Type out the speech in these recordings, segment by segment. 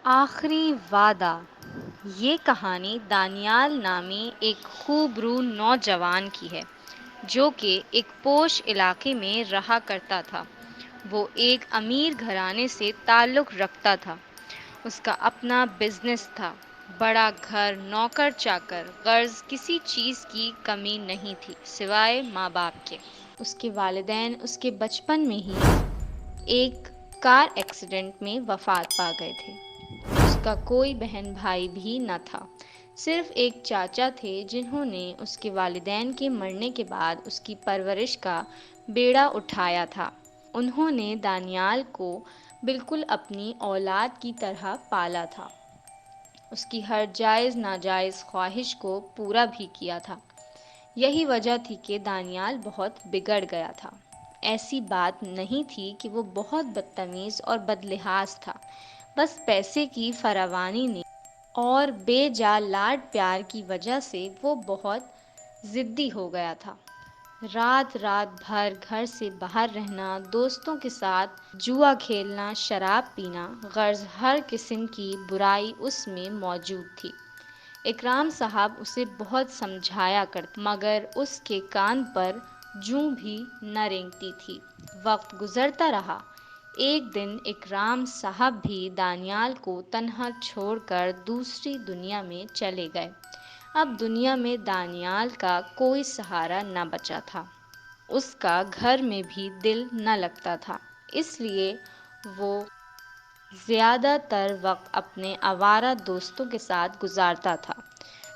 آخری وعدہ۔ یہ کہانی دانیال نامی ایک خوبرو نوجوان کی ہے جو کہ ایک پوش علاقے میں رہا کرتا تھا۔ وہ ایک امیر گھرانے سے تعلق رکھتا تھا۔ اس کا اپنا بزنس تھا، بڑا گھر، نوکر چاکر، غرض کسی چیز کی کمی نہیں تھی سوائے ماں باپ کے۔ اس کے والدین اس کے بچپن میں ہی ایک کار ایکسیڈنٹ میں وفات پا گئے تھے۔ اس کا کوئی بہن بھائی بھی نہ تھا، صرف ایک چاچا تھے جنہوں نے اس کے والدین کے مرنے کے بعد اس کی پرورش کا بیڑا اٹھایا تھا۔ انہوں نے دانیال کو بالکل اپنی اولاد کی طرح پالا تھا، اس کی ہر جائز ناجائز خواہش کو پورا بھی کیا تھا۔ یہی وجہ تھی کہ دانیال بہت بگڑ گیا تھا۔ ایسی بات نہیں تھی کہ وہ بہت بدتمیز اور بدلحاظ تھا، بس پیسے کی فراوانی نے اور بے جا لاڈ پیار کی وجہ سے وہ بہت ضدی ہو گیا تھا۔ رات رات بھر گھر سے باہر رہنا، دوستوں کے ساتھ جوا کھیلنا، شراب پینا، غرض ہر قسم کی برائی اس میں موجود تھی۔ اکرام صاحب اسے بہت سمجھایا کرتے مگر اس کے کان پر جوں بھی نہ رینگتی تھی۔ وقت گزرتا رہا۔ ایک دن اکرام صاحب بھی دانیال کو تنہا چھوڑ کر دوسری دنیا میں چلے گئے۔ اب دنیا میں دانیال کا کوئی سہارا نہ بچا تھا۔ اس کا گھر میں بھی دل نہ لگتا تھا، اس لیے وہ زیادہ تر وقت اپنے آوارہ دوستوں کے ساتھ گزارتا تھا،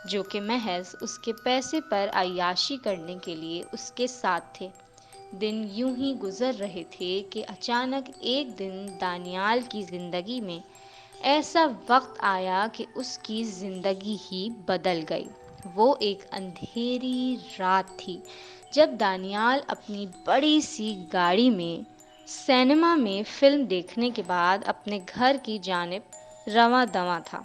جو کہ محض اس کے پیسے پر عیاشی کرنے کے لیے اس کے ساتھ تھے۔ دن یوں ہی گزر رہے تھے کہ اچانک ایک دن دانیال کی زندگی میں ایسا وقت آیا کہ اس کی زندگی ہی بدل گئی۔ وہ ایک اندھیری رات تھی جب دانیال اپنی بڑی سی گاڑی میں سینما میں فلم دیکھنے کے بعد اپنے گھر کی جانب رواں دواں تھا۔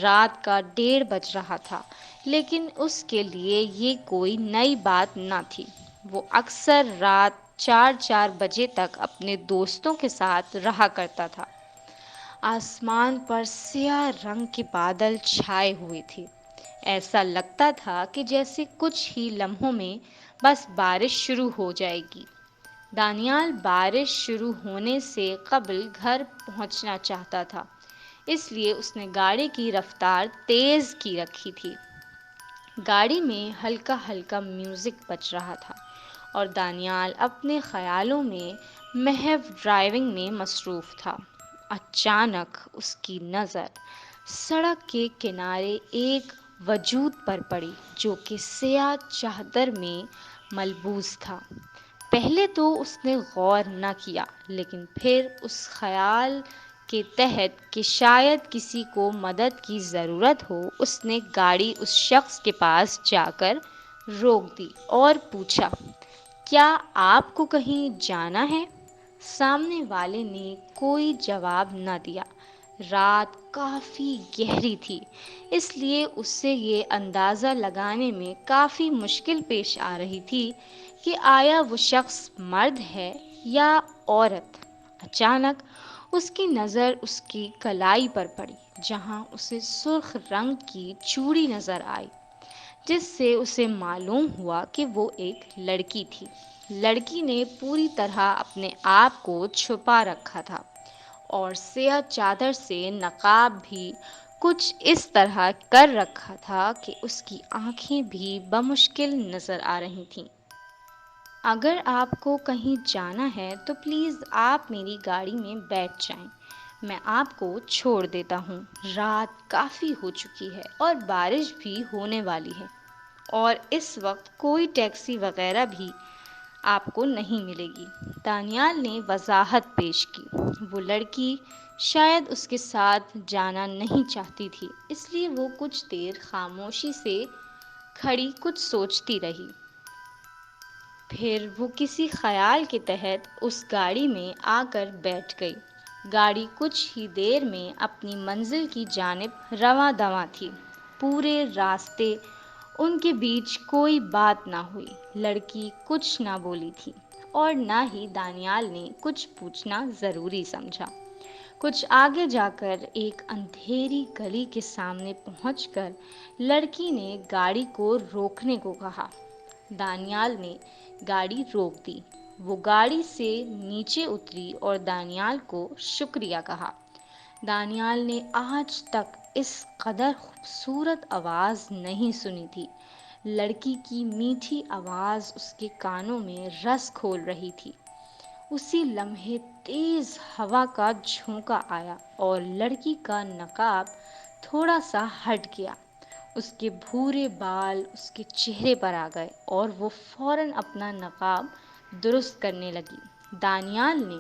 رات کا 1:30 بج رہا تھا، لیکن اس کے لیے یہ کوئی نئی بات نہ تھی۔ وہ اکثر رات 4 بجے تک اپنے دوستوں کے ساتھ رہا کرتا تھا۔ آسمان پر سیاہ رنگ کے بادل چھائے ہوئے تھے۔ ایسا لگتا تھا کہ جیسے کچھ ہی لمحوں میں بس بارش شروع ہو جائے گی۔ دانیال بارش شروع ہونے سے قبل گھر پہنچنا چاہتا تھا، اس لیے اس نے گاڑی کی رفتار تیز کی رکھی تھی۔ گاڑی میں ہلکا ہلکا میوزک بج رہا تھا اور دانیال اپنے خیالوں میں محو ڈرائیونگ میں مصروف تھا۔ اچانک اس کی نظر سڑک کے کنارے ایک وجود پر پڑی جو کہ سیاہ چادر میں ملبوس تھا۔ پہلے تو اس نے غور نہ کیا، لیکن پھر اس خیال کے تحت کہ شاید کسی کو مدد کی ضرورت ہو، اس نے گاڑی اس شخص کے پاس جا کر روک دی اور پوچھا، کیا آپ کو کہیں جانا ہے؟ سامنے والے نے کوئی جواب نہ دیا۔ رات کافی گہری تھی، اس لیے اس سے یہ اندازہ لگانے میں کافی مشکل پیش آ رہی تھی کہ آیا وہ شخص مرد ہے یا عورت۔ اچانک اس کی نظر اس کی کلائی پر پڑی، جہاں اسے سرخ رنگ کی چوڑی نظر آئی، جس سے اسے معلوم ہوا کہ وہ ایک لڑکی تھی۔ لڑکی نے پوری طرح اپنے آپ کو چھپا رکھا تھا اور سیاہ چادر سے نقاب بھی کچھ اس طرح کر رکھا تھا کہ اس کی آنکھیں بھی بمشکل نظر آ رہی تھیں۔ اگر آپ کو کہیں جانا ہے تو پلیز آپ میری گاڑی میں بیٹھ جائیں، میں آپ کو چھوڑ دیتا ہوں۔ رات کافی ہو چکی ہے اور بارش بھی ہونے والی ہے اور اس وقت کوئی ٹیکسی وغیرہ بھی آپ کو نہیں ملے گی۔ دانیال نے وضاحت پیش کی۔ وہ لڑکی شاید اس کے ساتھ جانا نہیں چاہتی تھی، اس لیے وہ کچھ دیر خاموشی سے کھڑی کچھ سوچتی رہی۔ پھر وہ کسی خیال کے تحت اس گاڑی میں آ کر بیٹھ گئی۔ گاڑی کچھ ہی دیر میں اپنی منزل کی جانب رواں دواں تھی۔ پورے راستے ان کے بیچ کوئی بات نہ ہوئی۔ لڑکی کچھ نہ بولی تھی اور نہ ہی دانیال نے کچھ پوچھنا ضروری سمجھا۔ کچھ آگے جا کر ایک اندھیری گلی کے سامنے پہنچ کر لڑکی نے گاڑی کو روکنے کو کہا۔ دانیال نے گاڑی روک دی۔ وہ گاڑی سے نیچے اتری اور دانیال کو شکریہ کہا۔ دانیال نے آج تک اس قدر خوبصورت آواز نہیں سنی تھی۔ لڑکی کی میٹھی آواز اس کے کانوں میں رس کھول رہی تھی۔ اسی لمحے تیز ہوا کا جھونکا آیا اور لڑکی کا نقاب تھوڑا سا ہٹ گیا۔ اس کے بھورے بال اس کے چہرے پر آ گئے اور وہ فوراً اپنا نقاب درست کرنے لگی۔ دانیال نے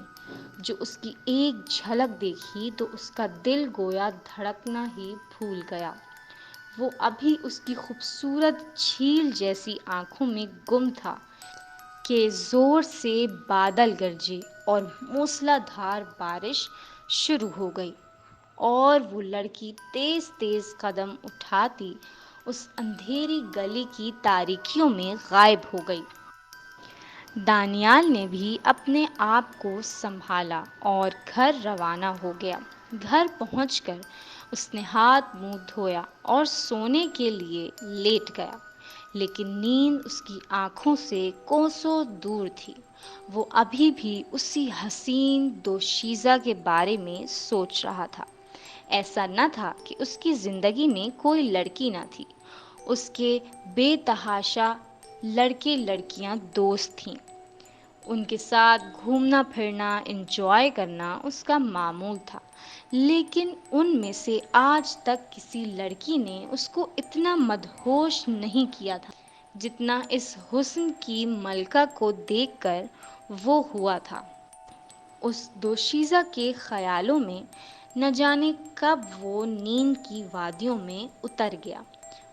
جو اس کی ایک جھلک دیکھی تو اس کا دل گویا دھڑکنا ہی بھول گیا۔ وہ ابھی اس کی خوبصورت جھیل جیسی آنکھوں میں گم تھا کہ زور سے بادل گرجے اور موسلا دھار بارش شروع ہو گئی اور وہ لڑکی تیز تیز قدم اٹھاتی اس اندھیری گلی کی تاریکیوں میں غائب ہو گئی۔ دانیال نے بھی اپنے آپ کو سنبھالا اور گھر روانہ ہو گیا۔ گھر پہنچ کر اس نے ہاتھ منہ دھویا اور سونے کے لیے لیٹ گیا، لیکن نیند اس کی آنکھوں سے کوسوں دور تھی۔ وہ ابھی بھی اسی حسین دوشیزہ کے بارے میں سوچ رہا تھا۔ ایسا نہ تھا کہ اس کی زندگی میں کوئی لڑکی نہ تھی۔ اس کے بے تحاشا لڑکے لڑکیاں دوست تھیں۔ ان کے ساتھ گھومنا پھرنا، انجوائے کرنا اس کا معمول تھا، لیکن ان میں سے آج تک کسی لڑکی نے اس کو اتنا مدہوش نہیں کیا تھا جتنا اس حسن کی ملکہ کو دیکھ کر وہ ہوا تھا۔ اس دوشیزہ کے خیالوں میں نہ جانے کب وہ نیند کی وادیوں میں اتر گیا۔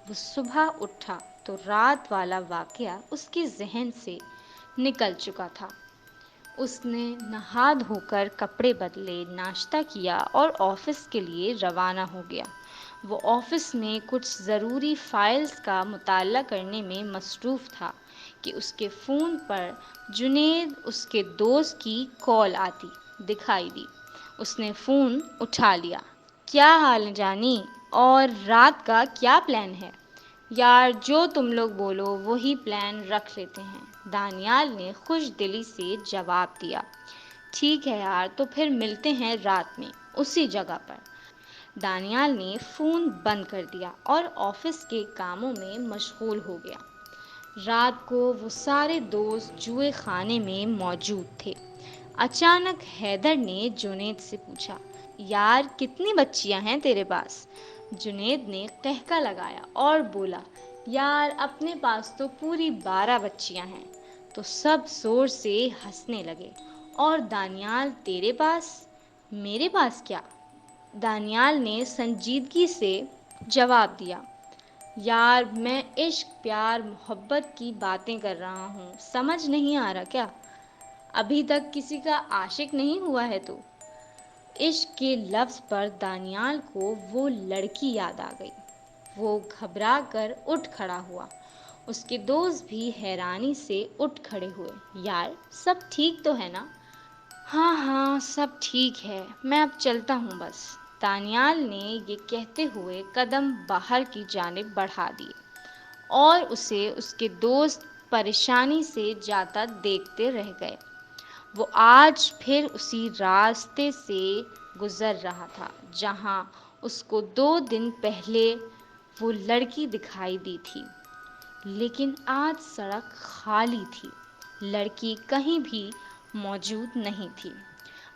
وہ صبح اٹھا تو رات والا واقعہ اس کے ذہن سے نکل چکا تھا۔ اس نے نہا دھو کر کپڑے بدلے، ناشتہ کیا اور آفس کے لیے روانہ ہو گیا۔ وہ آفس میں کچھ ضروری فائلز کا مطالعہ کرنے میں مصروف تھا کہ اس کے فون پر جنید اس کے دوست کی کال آتی دکھائی دی۔ اس نے فون اٹھا لیا۔ کیا حال ہے جانی؟ اور رات کا کیا پلان ہے؟ یار جو تم لوگ بولو وہی پلان رکھ لیتے ہیں، دانیال نے خوش دلی سے جواب دیا۔ ٹھیک ہے یار، تو پھر ملتے ہیں رات میں اسی جگہ پر۔ دانیال نے فون بند کر دیا اور آفس کے کاموں میں مشغول ہو گیا۔ رات کو وہ سارے دوست جوئے خانے میں موجود تھے۔ اچانک حیدر نے جنید سے پوچھا، یار کتنی بچیاں ہیں تیرے پاس؟ جنید نے قہقہ لگایا اور بولا، یار اپنے پاس تو پوری 12 بچیاں ہیں۔ تو سب زور سے ہنسنے لگے۔ اور دانیال تیرے پاس؟ میرے پاس کیا؟ دانیال نے سنجیدگی سے جواب دیا، یار میں عشق پیار محبت کی باتیں کر رہا ہوں، سمجھ نہیں آ رہا کیا؟ ابھی تک کسی کا عاشق نہیں ہوا ہے تو؟ عشق کے لفظ پر دانیال کو وہ لڑکی یاد آ گئی۔ وہ گھبرا کر اٹھ کھڑا ہوا۔ اس کے دوست بھی حیرانی سے اٹھ کھڑے ہوئے۔ یار سب ٹھیک تو ہے نا؟ ہاں ہاں سب ٹھیک ہے، میں اب چلتا ہوں بس۔ دانیال نے یہ کہتے ہوئے قدم باہر کی جانب بڑھا دیے اور اسے اس کے دوست پریشانی سے جاتا دیکھتے رہ گئے۔ وہ آج پھر اسی راستے سے گزر رہا تھا جہاں اس کو 2 دن پہلے وہ لڑکی دکھائی دی تھی، لیکن آج سڑک خالی تھی، لڑکی کہیں بھی موجود نہیں تھی۔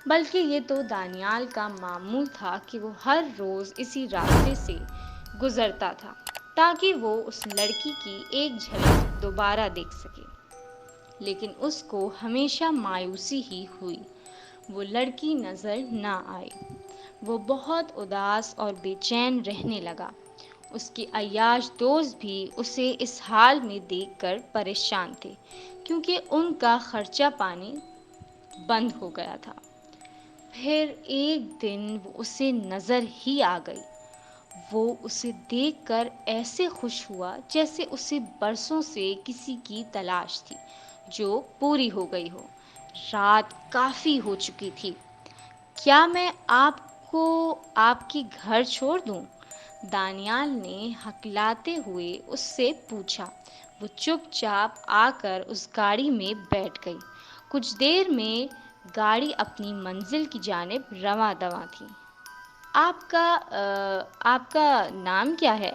بلکہ یہ تو دانیال کا معمول تھا کہ وہ ہر روز اسی راستے سے گزرتا تھا تاکہ وہ اس لڑکی کی ایک جھلک دوبارہ دیکھ سکے، لیکن اس کو ہمیشہ مایوسی ہی ہوئی، وہ لڑکی نظر نہ آئی۔ وہ بہت اداس اور بے چین رہنے لگا۔ اس کے عیاش دوست بھی اسے اس حال میں دیکھ کر پریشان تھے کیونکہ ان کا خرچہ پانی بند ہو گیا تھا۔ پھر ایک دن وہ اسے نظر ہی آ گئی۔ وہ اسے دیکھ کر ایسے خوش ہوا جیسے اسے برسوں سے کسی کی تلاش تھی جو پوری ہو گئی ہو۔ رات کافی ہو چکی تھی۔ کیا میں آپ کو آپ کی گھر چھوڑ دوں؟ دانیال نے ہکلاتے ہوئے اس سے پوچھا۔ وہ چپ چاپ آ کر اس گاڑی میں بیٹھ گئی۔ کچھ دیر میں گاڑی اپنی منزل کی جانب رواں دواں تھی۔ آپ کا نام کیا ہے؟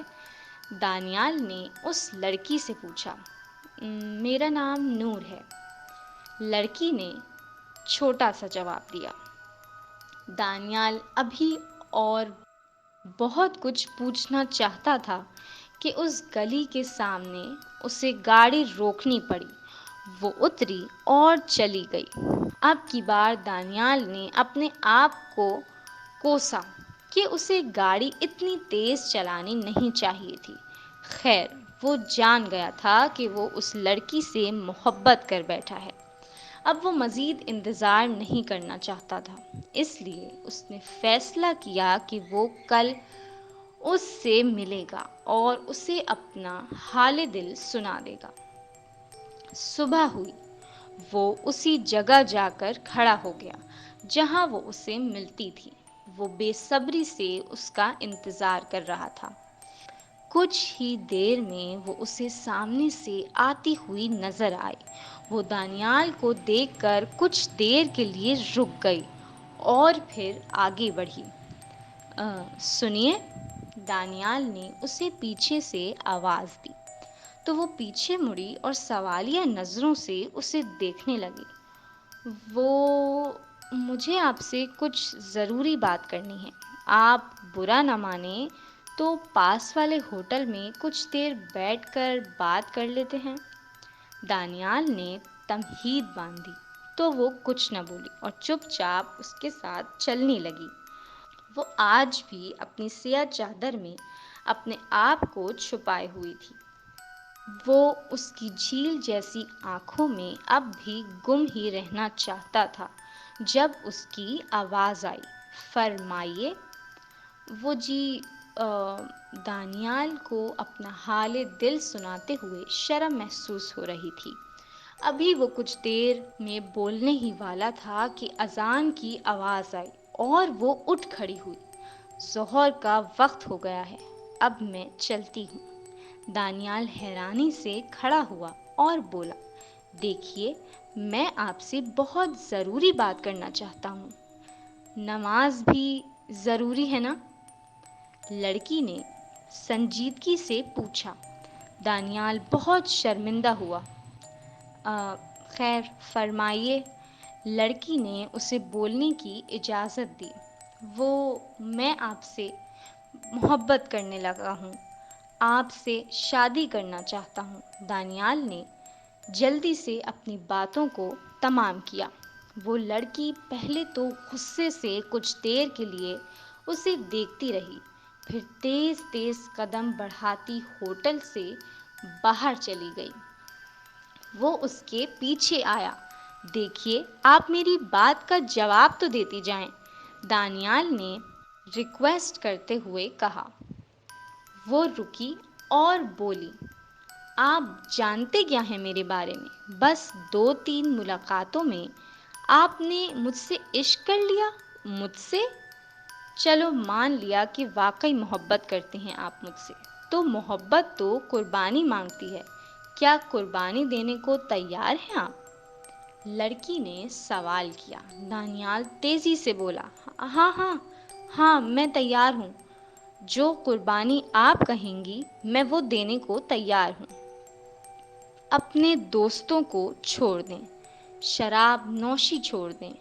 دانیال نے اس لڑکی سے پوچھا۔ میرا نام نور ہے، لڑکی نے چھوٹا سا جواب دیا۔ دانیال ابھی اور بہت کچھ پوچھنا چاہتا تھا کہ اس گلی کے سامنے اسے گاڑی روکنی پڑی۔ وہ اتری اور چلی گئی۔ اب کی بار دانیال نے اپنے آپ کو کوسا کہ اسے گاڑی اتنی تیز چلانی نہیں چاہیے تھی۔ خیر، وہ جان گیا تھا کہ وہ اس لڑکی سے محبت کر بیٹھا ہے۔ اب وہ مزید انتظار نہیں کرنا چاہتا تھا، اس لیے اس نے فیصلہ کیا کہ وہ کل اس سے ملے گا اور اسے اپنا حال دل سنا دے گا۔ صبح ہوئی، وہ اسی جگہ جا کر کھڑا ہو گیا جہاں وہ اسے ملتی تھی۔ وہ بے صبری سے اس کا انتظار کر رہا تھا۔ کچھ ہی دیر میں وہ اسے سامنے سے آتی ہوئی نظر آئی۔ وہ دانیال کو دیکھ کر کچھ دیر کے لیے رک گئی اور پھر آگے بڑھی۔ سنیے، دانیال نے اسے پیچھے سے آواز دی تو وہ پیچھے مڑی اور سوالیہ نظروں سے اسے دیکھنے لگی۔ مجھے آپ سے کچھ ضروری بات کرنی ہے۔ آپ برا نہ مانیں تو پاس والے ہوٹل میں کچھ دیر بیٹھ کر بات کر لیتے ہیں۔ دانیال نے تمہید باندھی تو وہ کچھ نہ بولی اور چپ چاپ اس کے ساتھ چلنے لگی۔ وہ آج بھی اپنی سیاہ چادر میں اپنے آپ کو چھپائے ہوئی تھی۔ وہ اس کی جھیل جیسی آنکھوں میں اب بھی گم ہی رہنا چاہتا تھا جب اس کی آواز آئی، فرمائیے۔ وہ دانیال کو اپنا حال دل سناتے ہوئے شرم محسوس ہو رہی تھی۔ ابھی وہ کچھ دیر میں بولنے ہی والا تھا کہ اذان کی آواز آئی اور وہ اٹھ کھڑی ہوئی۔ ظہر کا وقت ہو گیا ہے، اب میں چلتی ہوں۔ دانیال حیرانی سے کھڑا ہوا اور بولا، دیکھیے، میں آپ سے بہت ضروری بات کرنا چاہتا ہوں۔ نماز بھی ضروری ہے نا؟ لڑکی نے سنجیدگی سے پوچھا۔ دانیال بہت شرمندہ ہوا۔ خیر فرمائیے۔ لڑکی نے اسے بولنے کی اجازت دی۔ میں آپ سے محبت کرنے لگا ہوں، آپ سے شادی کرنا چاہتا ہوں۔ دانیال نے جلدی سے اپنی باتوں کو تمام کیا۔ وہ لڑکی پہلے تو غصے سے کچھ دیر کے لیے اسے دیکھتی رہی، پھر تیز تیز قدم بڑھاتی ہوٹل سے باہر چلی گئی۔ وہ اس کے پیچھے آیا۔ دیکھیے، آپ میری بات کا جواب تو دیتی جائیں، دانیال نے ریکویسٹ کرتے ہوئے کہا۔ وہ رکی اور بولی، آپ جانتے کیا ہیں میرے بارے میں؟ بس 2-3 ملاقاتوں میں آپ نے مجھ سے عشق کر لیا۔ مجھ سے؟ چلو مان لیا کہ واقعی محبت کرتے ہیں آپ مجھ سے، تو محبت تو قربانی مانگتی ہے۔ کیا قربانی دینے کو تیار ہیں آپ؟ لڑکی نے سوال کیا۔ دانیال تیزی سے بولا، ہاں ہاں ہاں، میں تیار ہوں۔ جو قربانی آپ کہیں گی میں وہ دینے کو تیار ہوں۔ اپنے دوستوں کو چھوڑ دیں، شراب نوشی چھوڑ دیں،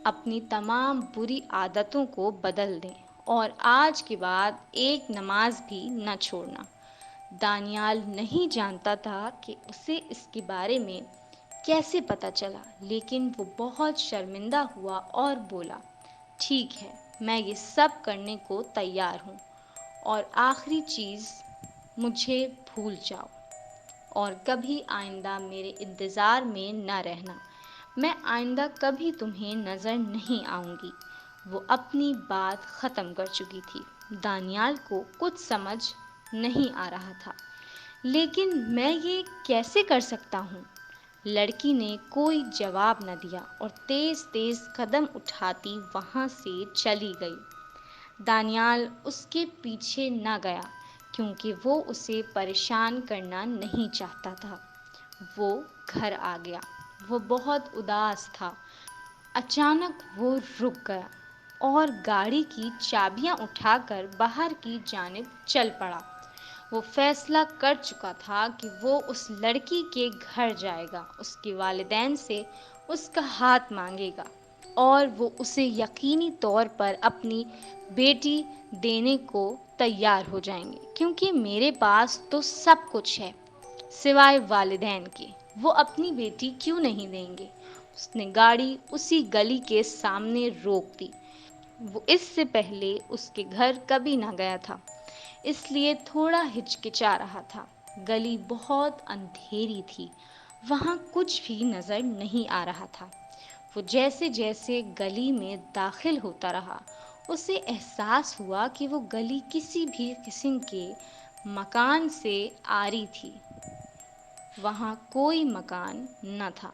اپنی تمام بری عادتوں کو بدل دیں اور آج کے بعد ایک نماز بھی نہ چھوڑنا۔ دانیال نہیں جانتا تھا کہ اسے اس کے بارے میں کیسے پتہ چلا، لیکن وہ بہت شرمندہ ہوا اور بولا، ٹھیک ہے، میں یہ سب کرنے کو تیار ہوں، اور آخری چیز، مجھے بھول جاؤ اور کبھی آئندہ میرے انتظار میں نہ رہنا۔ میں آئندہ کبھی تمہیں نظر نہیں آؤں گی۔ وہ اپنی بات ختم کر چکی تھی۔ دانیال کو کچھ سمجھ نہیں آ رہا تھا۔ لیکن میں یہ کیسے کر سکتا ہوں؟ لڑکی نے کوئی جواب نہ دیا اور تیز تیز قدم اٹھاتی وہاں سے چلی گئی۔ دانیال اس کے پیچھے نہ گیا کیونکہ وہ اسے پریشان کرنا نہیں چاہتا تھا۔ وہ گھر آ گیا۔ وہ بہت اداس تھا۔ اچانک وہ رک گیا اور گاڑی کی چابیاں اٹھا کر باہر کی جانب چل پڑا۔ وہ فیصلہ کر چکا تھا کہ وہ اس لڑکی کے گھر جائے گا، اس کے والدین سے اس کا ہاتھ مانگے گا اور وہ اسے یقینی طور پر اپنی بیٹی دینے کو تیار ہو جائیں گے، کیونکہ میرے پاس تو سب کچھ ہے سوائے والدین کے، وہ اپنی بیٹی کیوں نہیں دیں گے؟ اس نے گاڑی اسی گلی کے سامنے روک دی۔ وہ اس سے پہلے اس کے گھر کبھی نہ گیا تھا، اس لیے تھوڑا ہچکچا رہا تھا۔ گلی بہت اندھیری تھی، وہاں کچھ بھی نظر نہیں آ رہا تھا۔ وہ جیسے جیسے گلی میں داخل ہوتا رہا، اسے احساس ہوا کہ وہ گلی کسی بھی قسم کے مکان سے آری تھی۔ وہاں کوئی مکان نہ تھا۔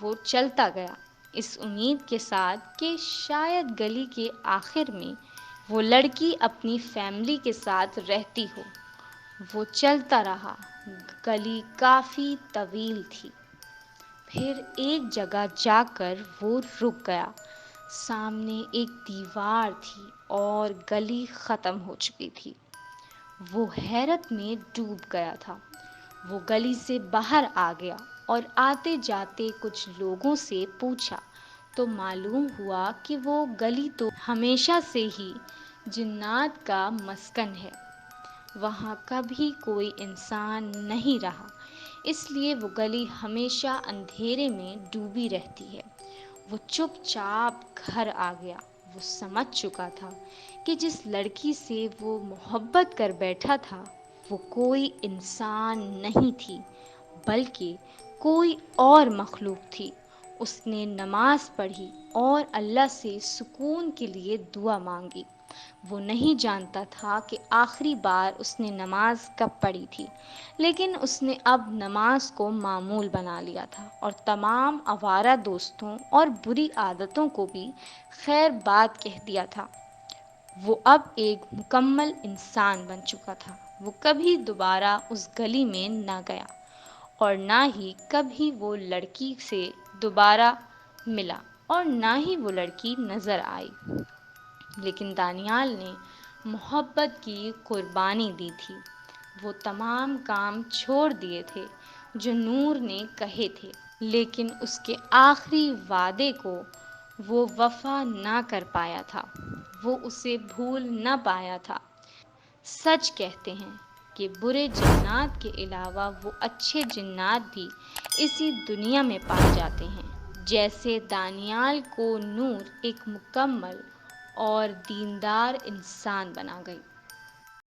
وہ چلتا گیا، اس امید کے ساتھ کہ شاید گلی کے آخر میں وہ لڑکی اپنی فیملی کے ساتھ رہتی ہو۔ وہ چلتا رہا، گلی کافی طویل تھی۔ پھر ایک جگہ جا کر وہ رک گیا۔ سامنے ایک دیوار تھی اور گلی ختم ہو چکی تھی۔ وہ حیرت میں ڈوب گیا تھا۔ وہ گلی سے باہر آ گیا اور آتے جاتے کچھ لوگوں سے پوچھا تو معلوم ہوا کہ وہ گلی تو ہمیشہ سے ہی جنات کا مسکن ہے، وہاں کبھی کوئی انسان نہیں رہا، اس لیے وہ گلی ہمیشہ اندھیرے میں ڈوبی رہتی ہے۔ وہ چپ چاپ گھر آ گیا۔ وہ سمجھ چکا تھا کہ جس لڑکی سے وہ محبت کر بیٹھا تھا وہ کوئی انسان نہیں تھی بلکہ کوئی اور مخلوق تھی۔ اس نے نماز پڑھی اور اللہ سے سکون کے لیے دعا مانگی۔ وہ نہیں جانتا تھا کہ آخری بار اس نے نماز کب پڑھی تھی، لیکن اس نے اب نماز کو معمول بنا لیا تھا اور تمام آوارہ دوستوں اور بری عادتوں کو بھی خیر بات کہہ دیا تھا۔ وہ اب ایک مکمل انسان بن چکا تھا۔ وہ کبھی دوبارہ اس گلی میں نہ گیا اور نہ ہی کبھی وہ لڑکی سے دوبارہ ملا اور نہ ہی وہ لڑکی نظر آئی۔ لیکن دانیال نے محبت کی قربانی دی تھی۔ وہ تمام کام چھوڑ دیے تھے جو نور نے کہے تھے، لیکن اس کے آخری وعدے کو وہ وفا نہ کر پایا تھا، وہ اسے بھول نہ پایا تھا۔ سچ کہتے ہیں کہ برے جنات کے علاوہ وہ اچھے جنات بھی اسی دنیا میں پائے جاتے ہیں۔ جیسے دانیال کو نور ایک مکمل اور دیندار انسان بنا گئی۔